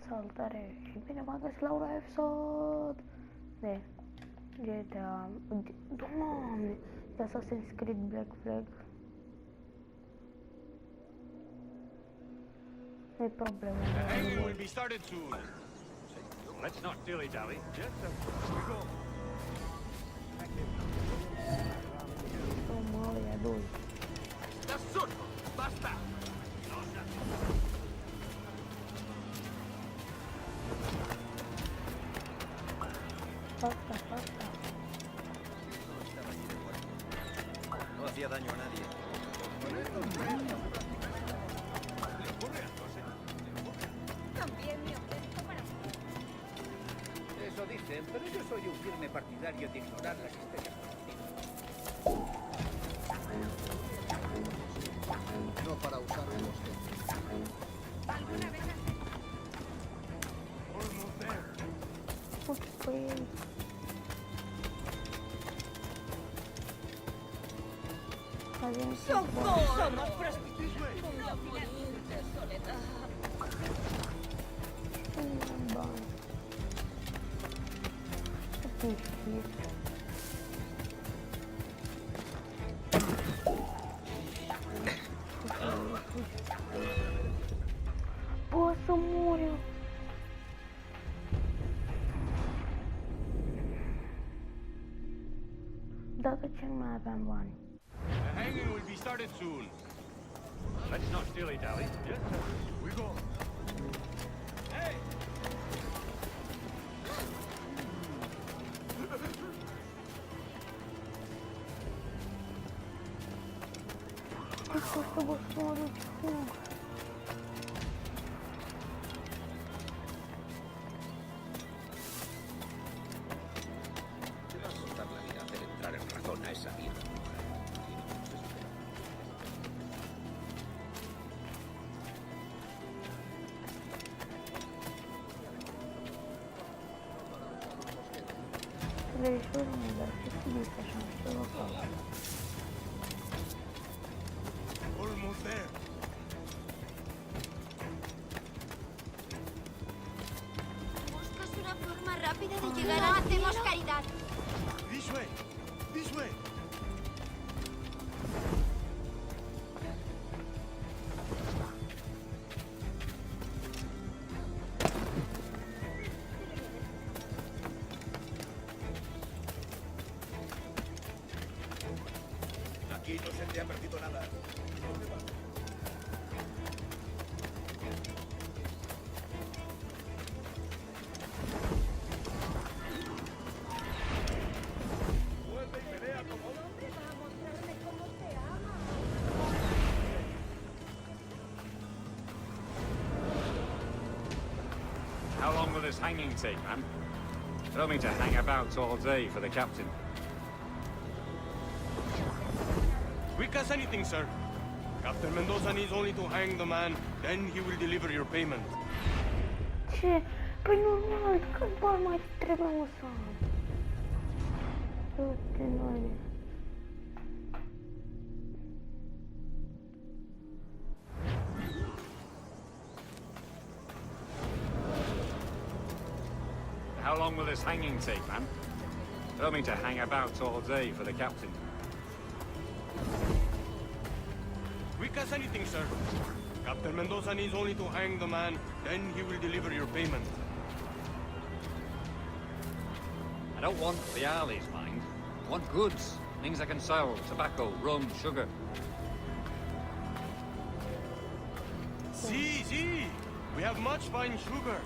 Saltare. Și bine v-am găsit la un episod de GTA. Doamne! De Assassin's Creed Black Flag. Nu-i problemă. The hanging will be started soon. Let's not dilly-dally. Yes, sir. We go. Mă, ia doi. Da sotto! Basta! Fatta. No hacía daño a nadie. También me ofrezco para... Eso dicen, pero yo soy un firme partidario de ignorar las historias conocidas. No para usar los que... ¿Alguna vez has... Almost there. Păi... Avem ¡Socorro! Somos prostitutas. No morir de soledad. bani. Ce este? Pot să mor eu. Dacă ce nu mai aveam bani. The hanging will be started soon. Let's not dilly-dally. Yes, sir. We go. Hey! Ai fost să vă smoară ce fug. Te va a costar la vida hacer entrar en razón a esa mierda. Leșuri nu, dar ce este așa, nu știu local. Almost there. Buscas una forma rápida de llegar a... hacemos caridad. This way. This way. Aquí no se te ha perdido nada. ¿Dónde vas? Vuelve y pelea como... hombre va a mostrarme cómo te ama. How long will this hanging take, man? Tell me to hang about all day for the captain. Quick as anything, sir. Captain Mendoza needs only to hang the man, then he will deliver your payment. Ce? Păi normal, cât bani mai trebuie mă să am? Du-te, noi. How long will this hanging take, man? Tell me to hang about all day for the captain. Quick as anything, sir. Captain Mendoza needs only to hang the man, then he will deliver your payment. I don't want the Arley's mind. I want goods. Things I can sell. Tobacco, rum, sugar. See. We have much fine sugar.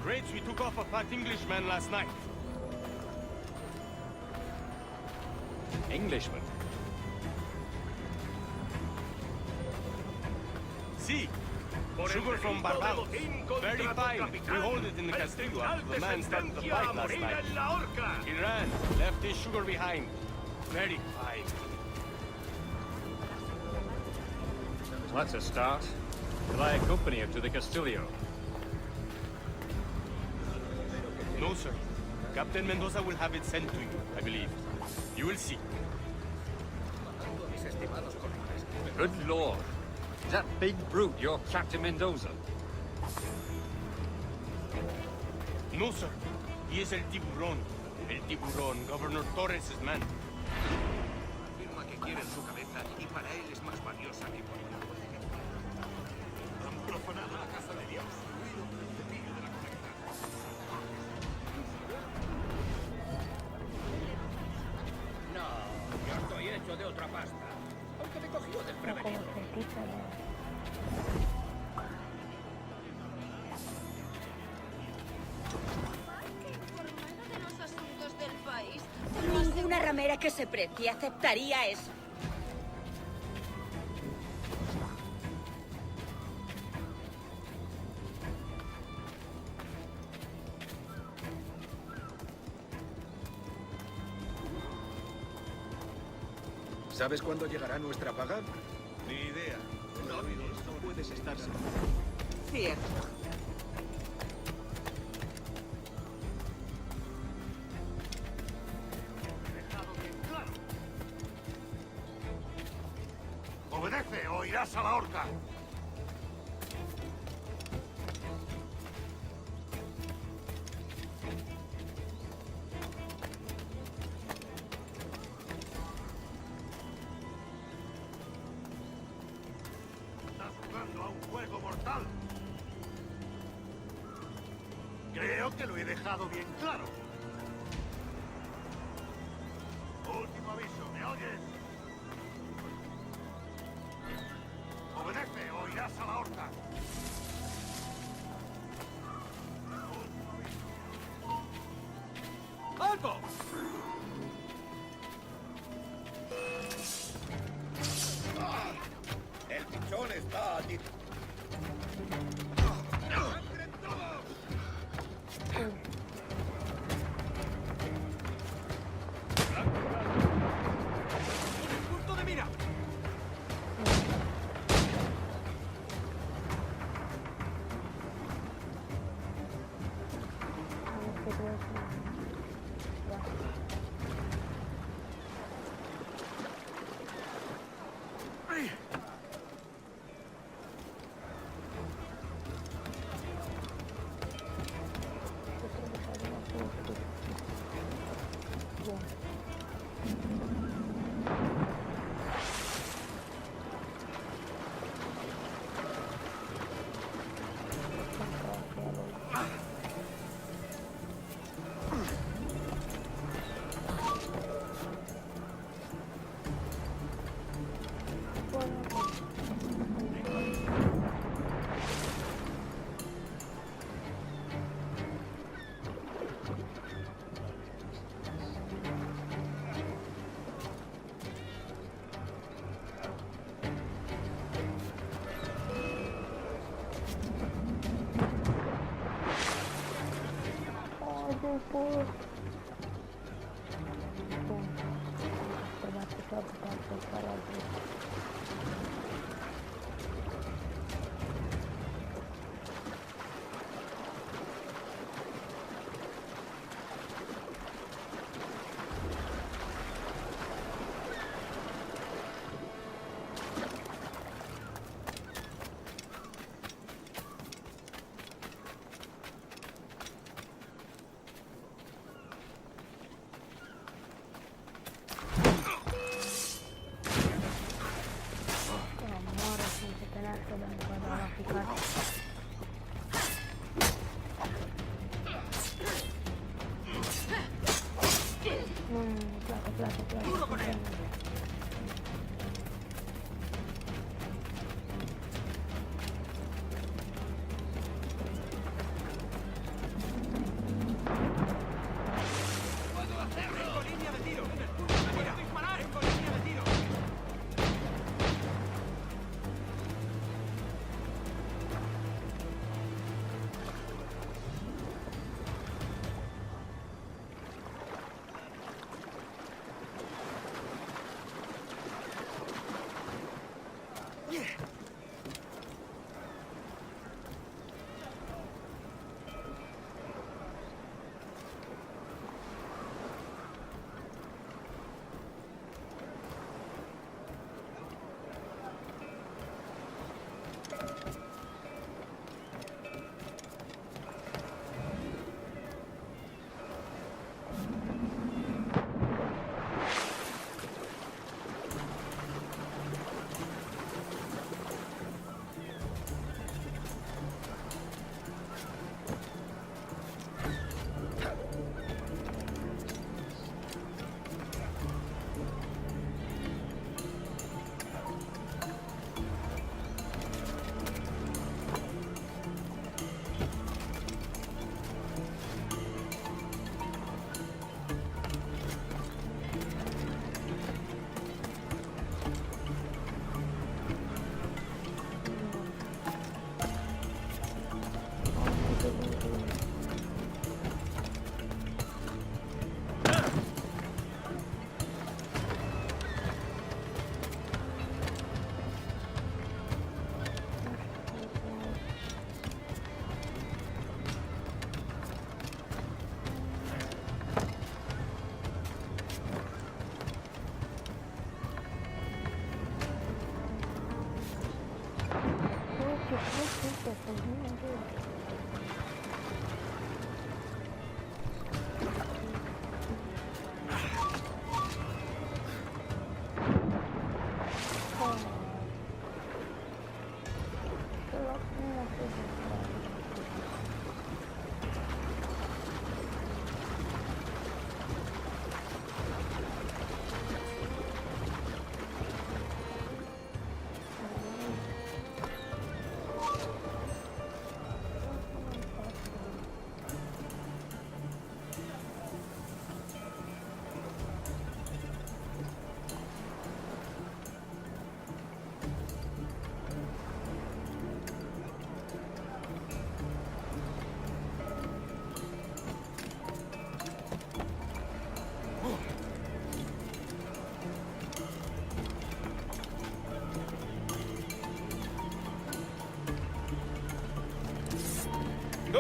Crates we took off a fat Englishman last night. Englishman. See. Sugar from Barbados. Very fine. We hold it in the Castillo after the man started the fight last night. He ran, left his sugar behind. Very fine. That's a start. Will I accompany him to the Castillo? No, sir. Captain Mendoza will have it sent to you, I believe. You will see. Mis estimados colegas. Good lord. Is that big brute your Captain Mendoza? No, sir. He is el tiburón. El tiburón, Governor Torres' man. Afirma que quieren su cabeza y para él es más valiosa que por ella. Han profanado la casa de Dios. Huido por el cepillo de la colecta. No, yo estoy hecho de otra pasta. Aunque me cogió como desprevenido. fetiche, ¿no? Informando de los asuntos del país. Ninguna ramera que se precie aceptaría eso. ¿Sabes cuándo llegará nuestra paga? Ni idea. No puedes estar seguro. Cierto. Obedece o irás a la horca. Estás jugando a un juego mortal. Creo que lo he dejado bien claro. Último aviso, ¿me oyes? Obedece o irás a la horca. ¡Alto! El pichón está allí. ¡Punto de mira! por... Bun. Trebuia să fiu apucat să-l fac la zi. Duro con él. Tengo línea de tiro. Mira, disparar. Tengo línea de tiro.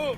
¡Tú!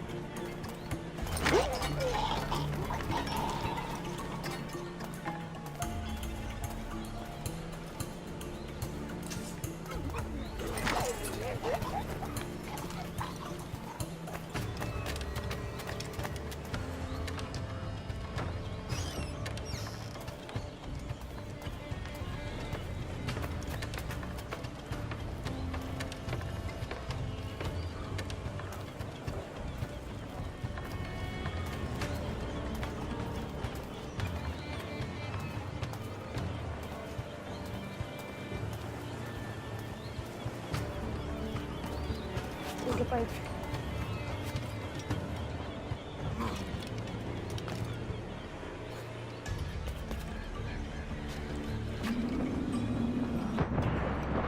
¿Qué país?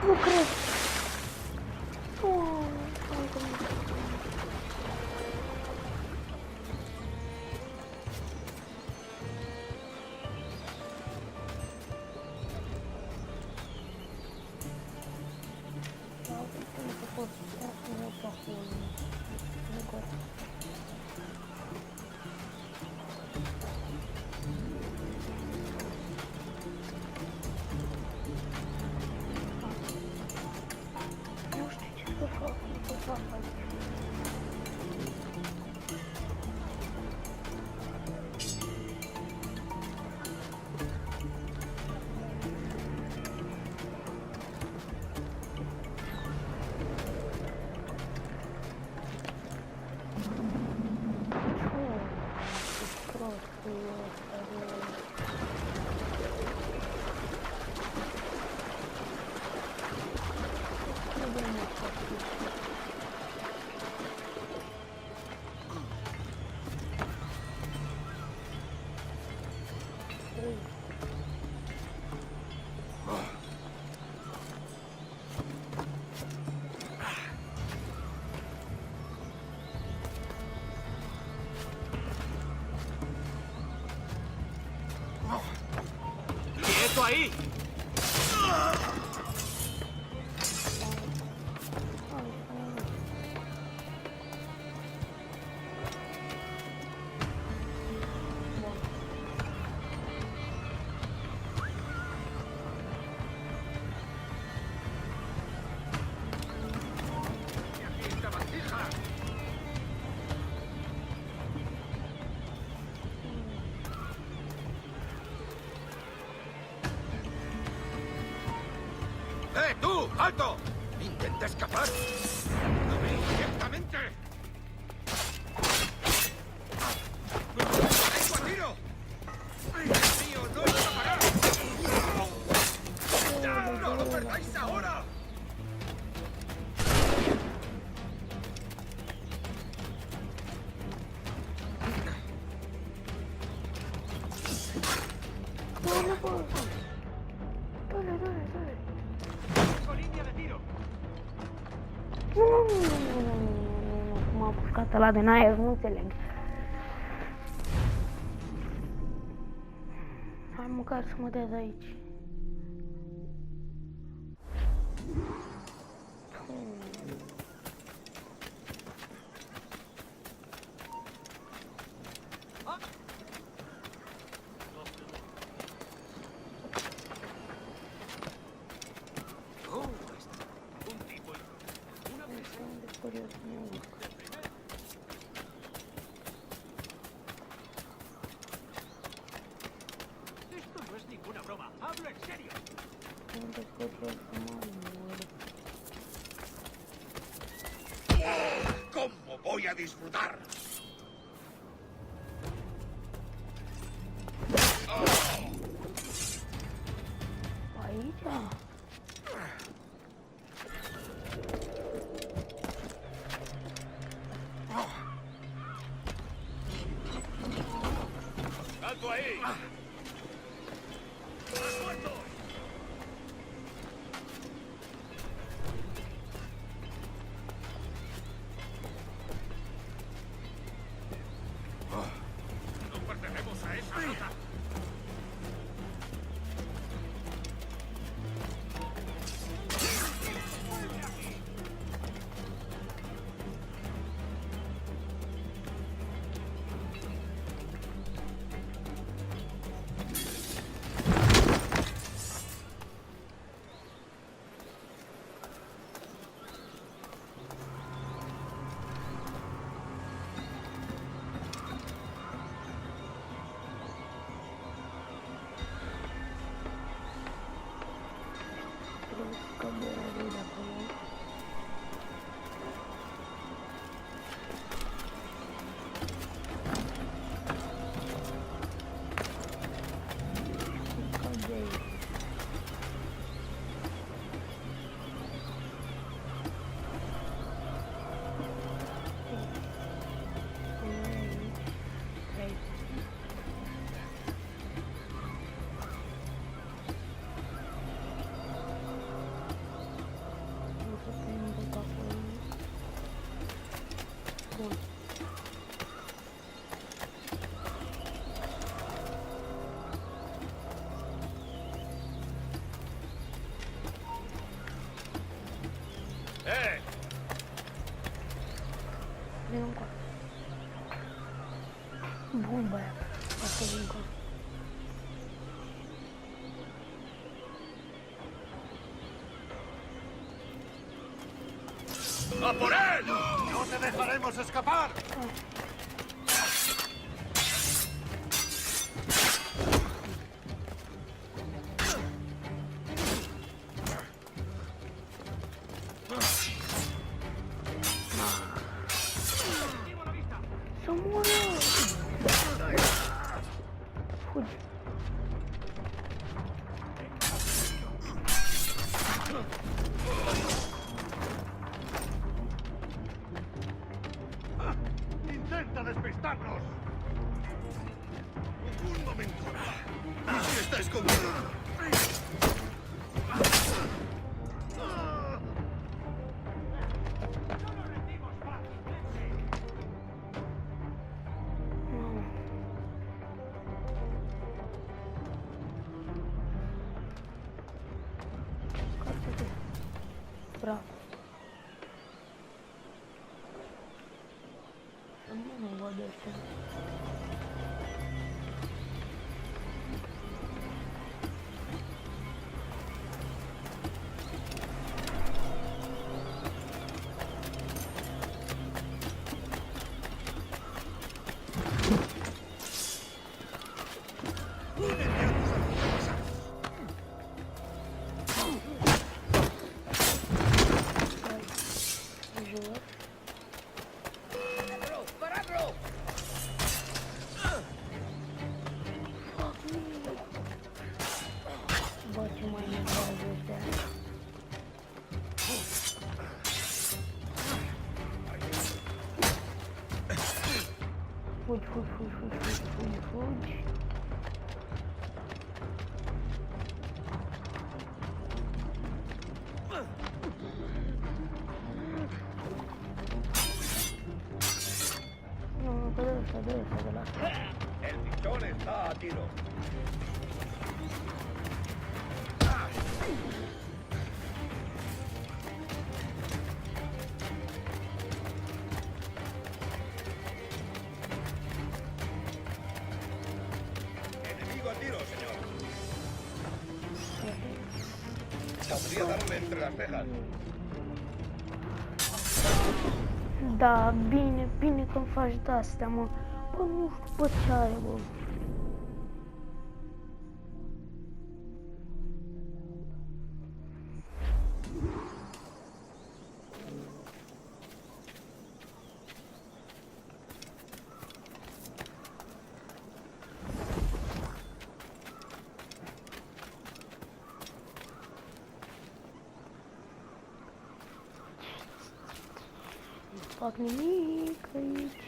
No creo. Oh, ay, cómo. Nu știu ce să fac, nu să fac aici. ¡Quieto ahí! ¡Tú! ¡Alto! ¡Intenta escapar! ¡Dame directamente! ¡Tengo a tiro! ¡Dios mío, no escapará! ¡Ya, no lo perdáis ahora! M-a apucat ăla din aer, nu înțeleg. Hai măcar să mă dea de aici. Esto no es ninguna broma. ¡Hablo en serio! ¿Cómo voy a disfrutar? Aici? ¡Alto ahí! ¡Has muerto! No pertenecemos a esa nota. Bun, băiat. Asta e încă. ¡A por él! ¡No te dejaremos escapar! Să moară! Fugi. ¡Intenta despistarnos! ¡Un momento! ¡Si está escondido! Bravo. Să nu văd ăsta. Bă, ce mai nevoie ăștia. Fugi, fugi, fugi, fugi, fugi, fugi, fugi. No, pero esta, de la... El pichón está a tiro. Enemigo a tiro, señor. Podría darle entre las cejas. Da, bine, bine că-mi faci de-astea, mă. Bă, nu știu, bă, ce are, bă. Nu fac nimic aici.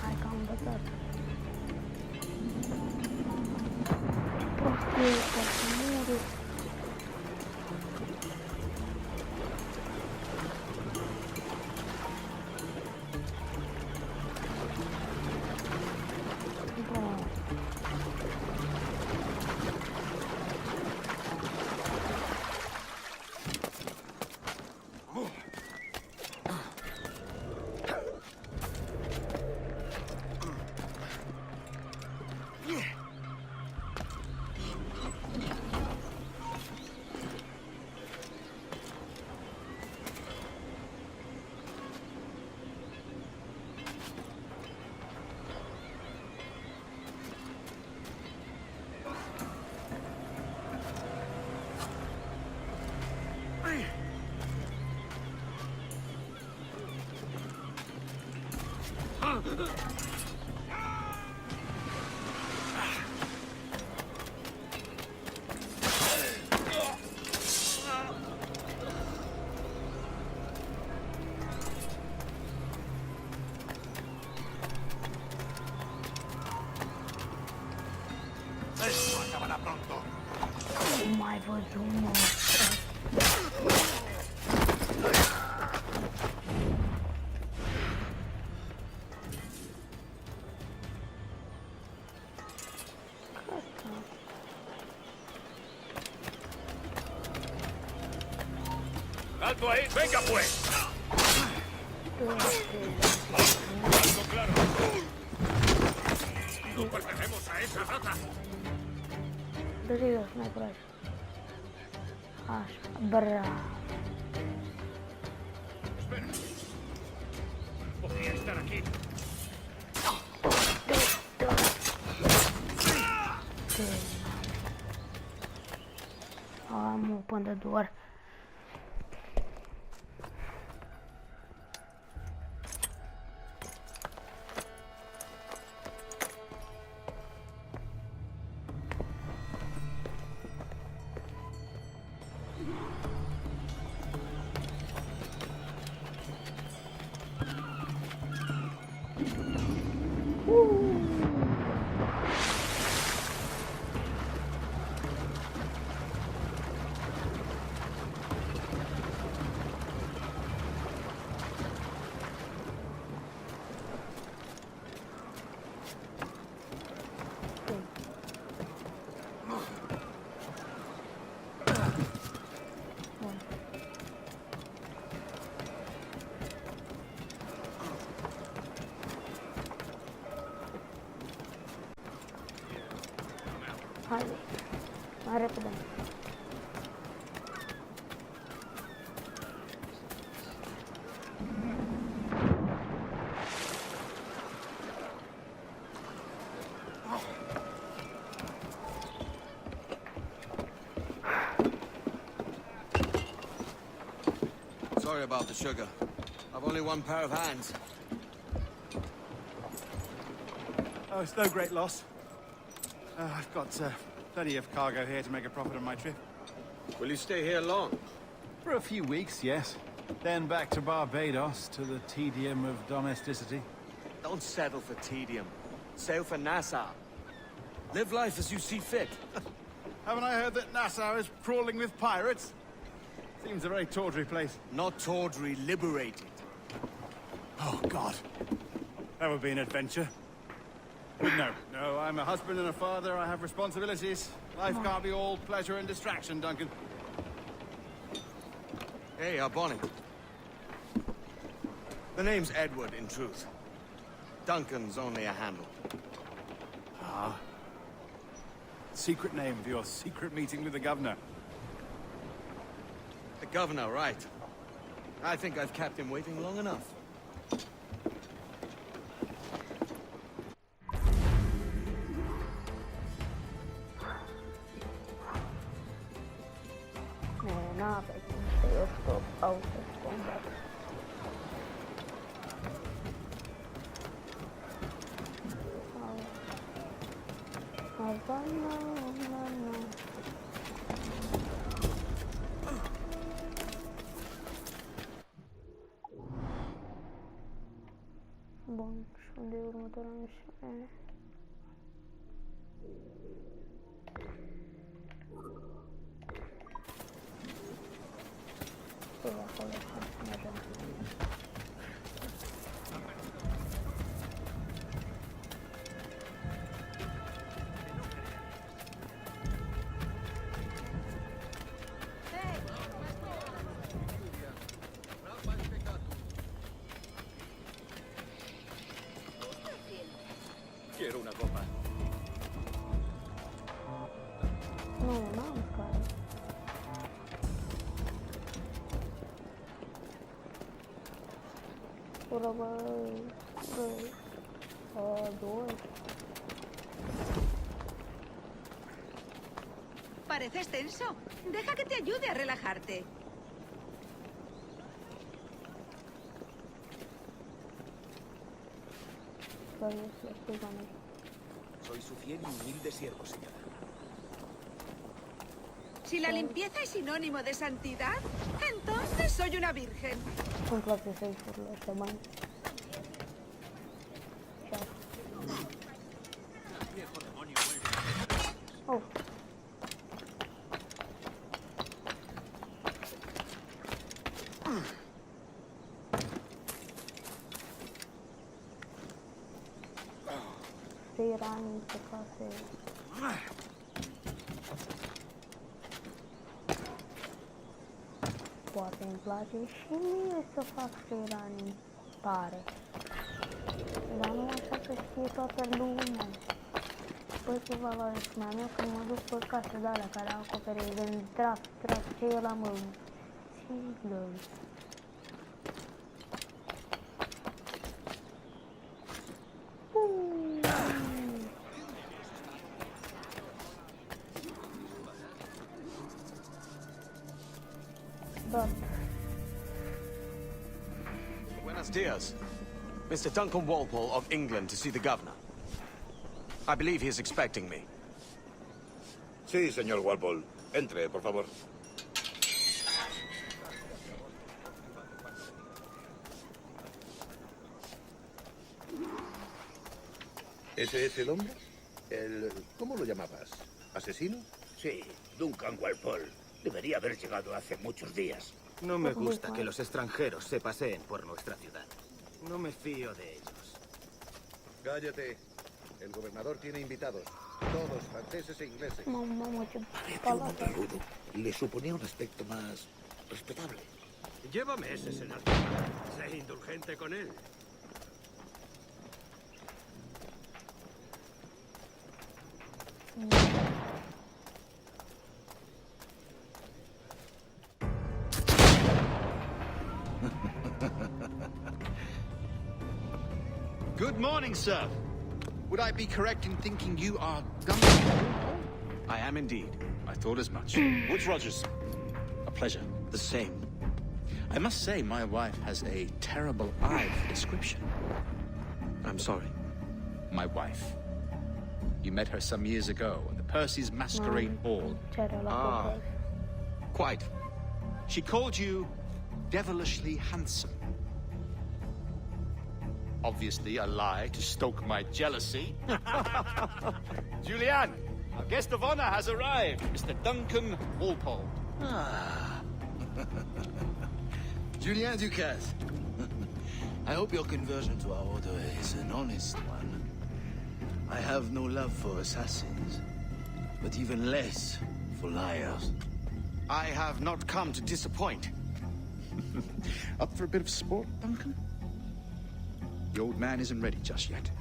Hai că am învățat. Prostie, să mure. Bun. Esto acabará pronto. Mai văzut, mă. ¡Alto ahí! ¡Venga, pues! ¡Alto claro! ¡No pertenecemos a esa rata! Serios, n-ai curaj. Așa, bravo. Espera. Podría estar aquí. Am o până doar. Haide, mai repede. Sorry about the sugar. I've only one pair of hands. Oh, it's no great loss. I've got plenty of cargo here to make a profit on my trip. Will you stay here long? For a few weeks, yes. Then back to Barbados, to the tedium of domesticity. Don't settle for tedium. Sail for Nassau. Live life as you see fit. Haven't I heard that Nassau is crawling with pirates? Seems a very tawdry place. Not tawdry, liberated. Oh, God. That would be an adventure. But no, I'm a husband and a father. I have responsibilities. Life can't be all pleasure and distraction, Duncan. Hey, Bonnie. The name's Edward, in truth. Duncan's only a handle. Ah. Secret name for your secret meeting with the governor. The governor, right. I think I've kept him waiting long enough. N-avea cum să iau stop auto combat. Bun, și unde e următoarea misiune? E acolo, hai să mergem. Quiero una copa. Nu, n-am care. Ura, băi, doi. Pareces tenso. Deja que te ayude a relajarte. Soy su fiel y humilde siervo, señora. Si la limpieza es sinónimo de santidad, entonces soy una virgen. Îmi place save-urile astea, bani. Oh. tiranii pe case. Poate îmi place și mie să fac tiranii, pare. Dar nu așa să știe toată lumea. Păi ceva la mea mea când mă duc pe case de alea care au acoperire de drap, ce e la mă? Siglă. Buenos dias. Mr. Duncan Walpole of England to see the governor. I believe he is expecting me. Sí, señor Walpole. Entre, por favor. ¿Ese es el hombre? ¿Cómo lo llamabas? ¿Asesino? Sí, Duncan Walpole. Debería haber llegado hace muchos días. No me gusta que los extranjeros se paseen por nuestra ciudad. No me fío de ellos. Cállate. El gobernador tiene invitados. Todos franceses e ingleses. Parece un montarudo. Le suponía un aspecto más respetable. Lleva meses en alta. Sé indulgente con él. Good morning, sir. Would I be correct in thinking you are Duncan? I am indeed. I thought as much. Woods Rogers. A pleasure. The same. I must say, my wife has a terrible eye for description. I'm sorry. My wife. You met her some years ago at the Percy's Masquerade Ball. Ah, quite. She called you devilishly handsome. Obviously a lie to stoke my jealousy. Julianne, our guest of honor has arrived, Mr. Duncan Walpole. Ah. Julien Ducasse. I hope your conversion to our order is an honest one. I have no love for assassins, but even less for liars. I have not come to disappoint. Up for a bit of sport, Duncan? The old man isn't ready just yet.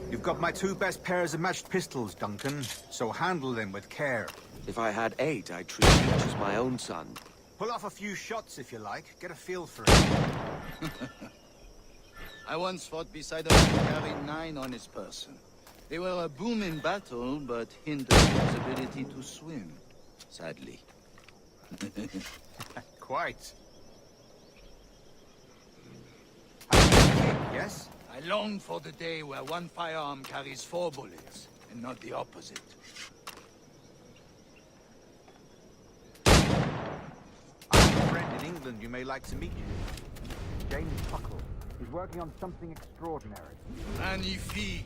You've got my 2 best pairs of matched pistols, Duncan, so handle them with care. If I had 8, I'd treat each as my own son. Pull off a few shots if you like. Get a feel for it. I once fought beside a man who carried 9 on his person. They were a boom in battle, but hindered his ability to swim. Sadly. Quite. Yes? I long for the day where one firearm carries 4 bullets, and not the opposite. I have a friend in England you may like to meet. James Huckle. He's working on something extraordinary. Magnifique.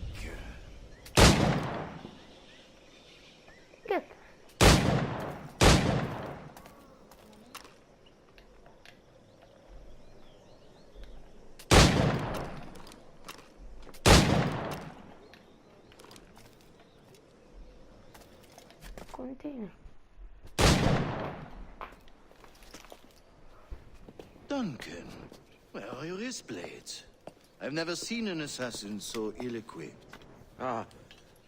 Good. Continue. Duncan, where are your wrist blades? I've never seen an assassin so ill-equipped. Ah,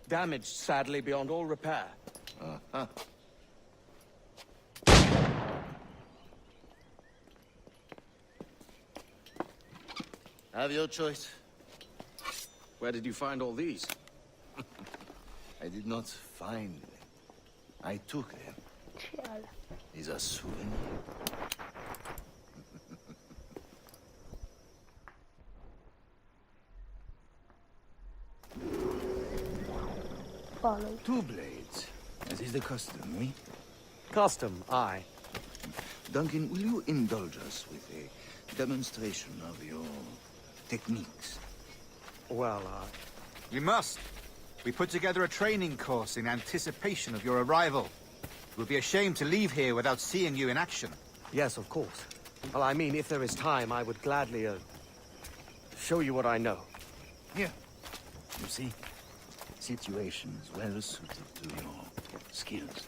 damaged sadly beyond all repair. Uh-huh. Have your choice. Where did you find all these? I did not find them. I took them. These are souvenirs. Follow. 2 blades. As is the custom, oui? Custom, aye. Duncan, will you indulge us with a demonstration of your techniques? Well, We must. We put together a training course in anticipation of your arrival. It would be a shame to leave here without seeing you in action. yes, of course. Well, I mean, if there is time, I would gladly, show you what I know. Here. You see? Situations well suited to your skills.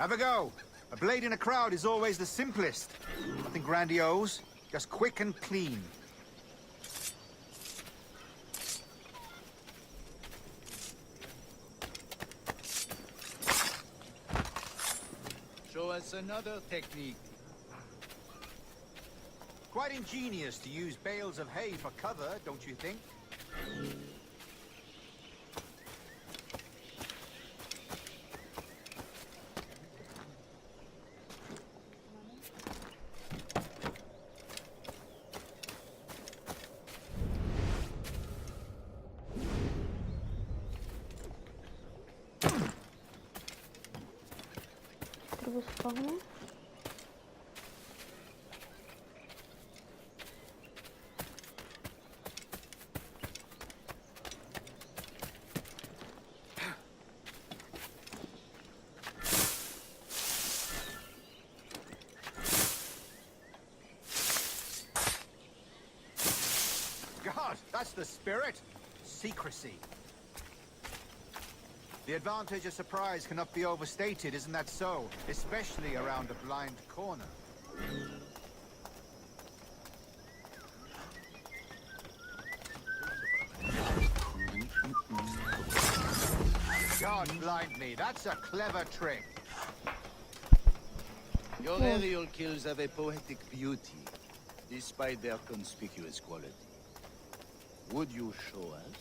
Have a go. A blade in a crowd is always the simplest. Nothing grandiose, just quick and clean. Show us another technique. Quite ingenious to use bales of hay for cover, don't you think? Trebuie să fac, nu? God, that's the spirit. Secrecy. The advantage of surprise cannot be overstated, isn't that so? Especially around a blind corner. God blind me, that's a clever trick. Your aerial kills have a poetic beauty, despite their conspicuous quality. Would you show us?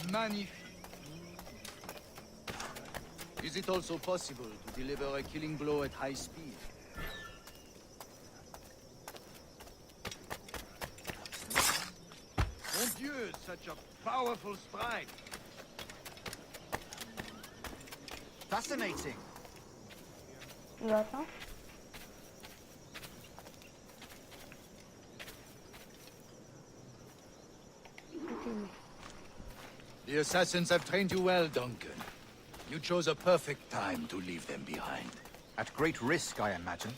Magnifique. Is it also possible to deliver a killing blow at high speed? Mon Dieu, such a powerful strike. Fascinating. Gata? The assassins have trained you well, Duncan. You chose a perfect time to leave them behind. At great risk, I imagine.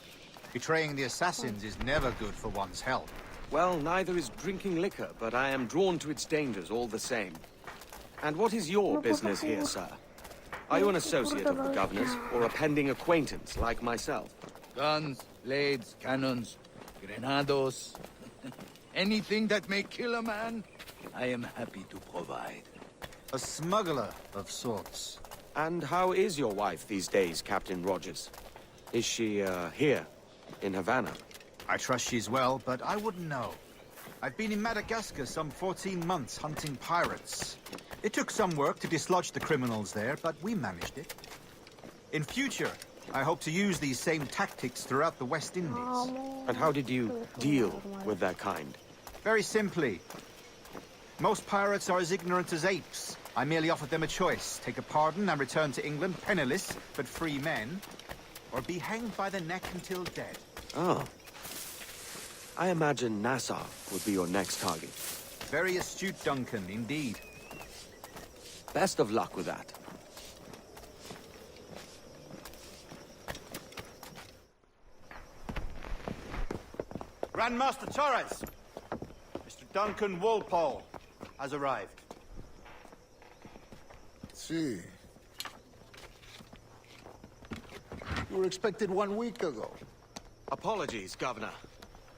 Betraying the assassins is never good for one's health. Well, neither is drinking liquor, but I am drawn to its dangers all the same. And what is your business here, sir? Are you an associate of the governor's, or a pending acquaintance like myself? Guns, blades, cannons, grenados. Anything that may kill a man, I am happy to provide. A smuggler of sorts. And how is your wife these days, Captain Rogers? Is she, here, in Havana? I trust she's well, but I wouldn't know. I've been in Madagascar some 14 months hunting pirates. It took some work to dislodge the criminals there, but we managed it. In future, I hope to use these same tactics throughout the West Indies. And how did you deal with their kind? Very simply. Most pirates are as ignorant as apes. I merely offered them a choice. Take a pardon and return to England penniless, but free men. Or be hanged by the neck until dead. Oh. I imagine Nassau would be your next target. Very astute, Duncan, indeed. Best of luck with that. Grandmaster Torres! Mr. Duncan Walpole has arrived. See. You were expected 1 week ago. Apologies, Governor.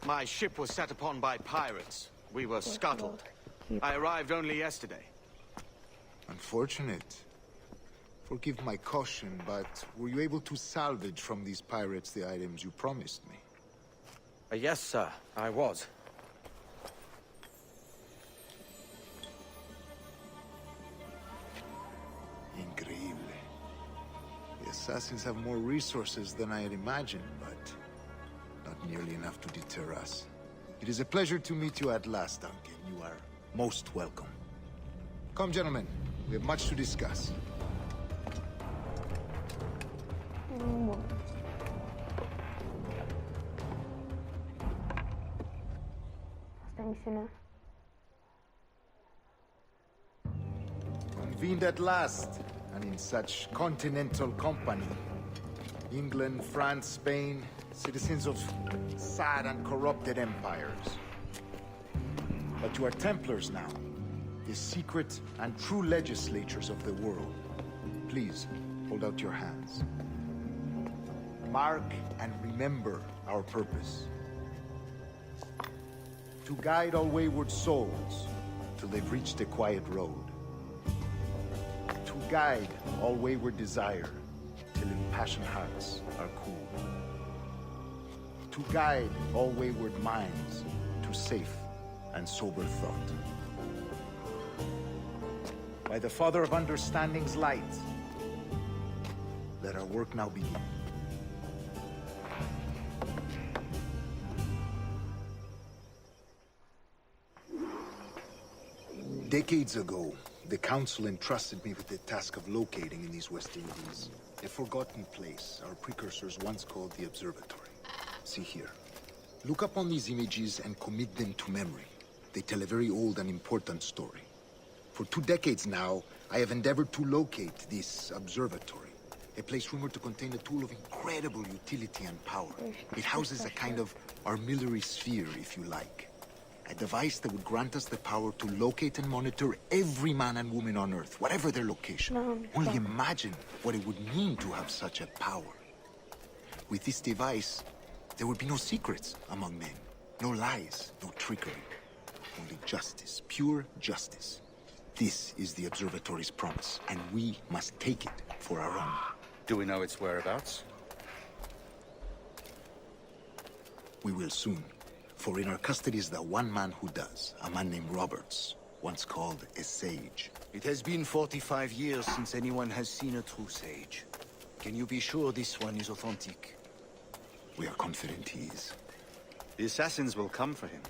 My ship was set upon by pirates. We were scuttled. I arrived only yesterday. Unfortunate. Forgive my caution, but were you able to salvage from these pirates the items you promised me? Yes, sir, I was. Increíble. The assassins have more resources than I had imagined, but not nearly enough to deter us. It is a pleasure to meet you at last, Duncan. You are most welcome. Come, gentlemen. We have much to discuss. Asta e misiunea. Convened at last, and in such continental company. England, France, Spain, citizens of sad and corrupted empires. But you are Templars now, the secret and true legislators of the world. Please, hold out your hands. Mark and remember our purpose. To guide all wayward souls till they've reached the quiet road. To guide all wayward desire till impassioned hearts are cool. To guide all wayward minds to safe and sober thought. By the Father of Understanding's light, let our work now begin. Decades ago, the Council entrusted me with the task of locating in these West Indies a forgotten place our precursors once called the Observatory. See here. Look upon these images and commit them to memory. They tell a very old and important story. For 2 decades now, I have endeavored to locate this observatory, a place rumored to contain a tool of incredible utility and power. It houses a kind of armillary sphere, if you like. A device that would grant us the power to locate and monitor every man and woman on Earth, whatever their location. Only imagine what it would mean to have such a power. With this device, there would be no secrets among men, no lies, no trickery. Only justice, pure justice. This is the Observatory's promise, and we must take it for our own. Do we know its whereabouts? We will soon. For in our custody is the one man who does, a man named Roberts, once called a sage. It has been 45 years since anyone has seen a true sage. Can you be sure this one is authentic? We are confident he is. The assassins will come for him.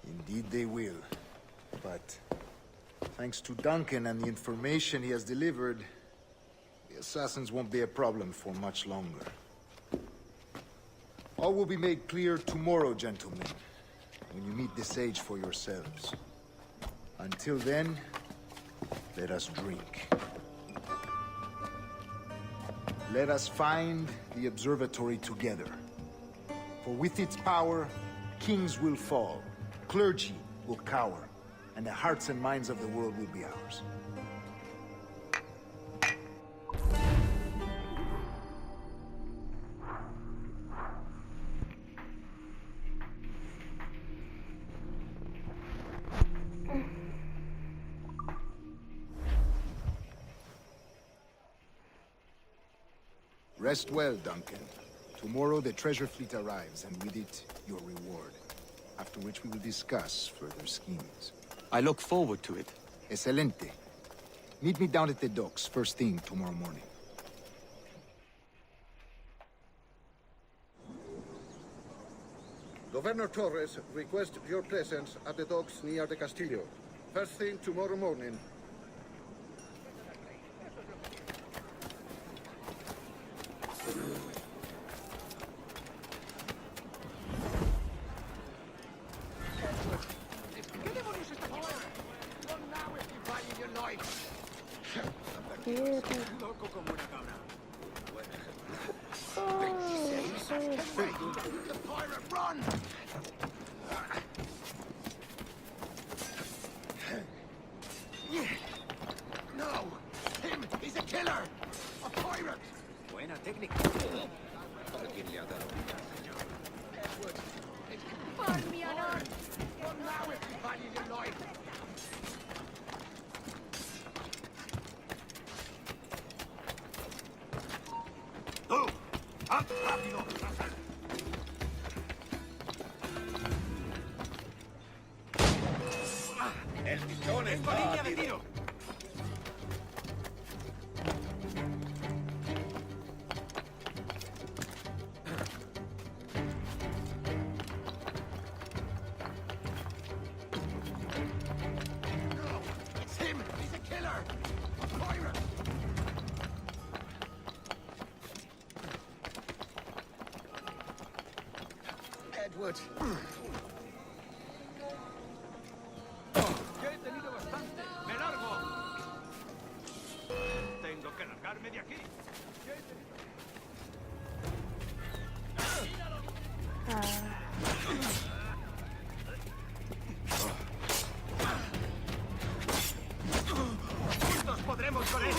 Indeed they will. But thanks to Duncan and the information he has delivered, the assassins won't be a problem for much longer. All will be made clear tomorrow, gentlemen, when you meet the sage for yourselves. Until then, let us drink. Let us find the observatory together. For with its power, kings will fall, clergy will cower, and the hearts and minds of the world will be ours. Rest well, Duncan. Tomorrow the treasure fleet arrives, and with it, your reward. After which we will discuss further schemes. I look forward to it. Excelente. Meet me down at the docks first thing tomorrow morning. Governor Torres requests your presence at the docks near the Castillo. First thing tomorrow morning. El pitón está metido. de aquí. Juntos podremos con él.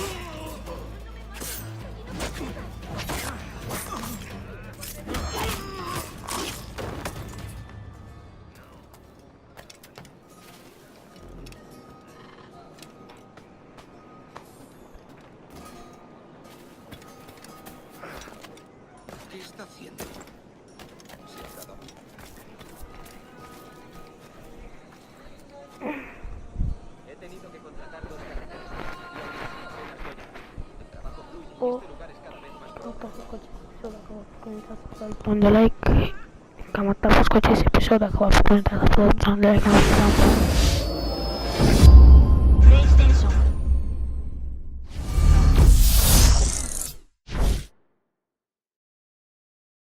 ¿Qué está haciendo? Sentado. He tenido que contratar dos carreteras. El trabajo fluye y Oh. este lugar es cada vez más Donde like, comment, subscribe, episode, like,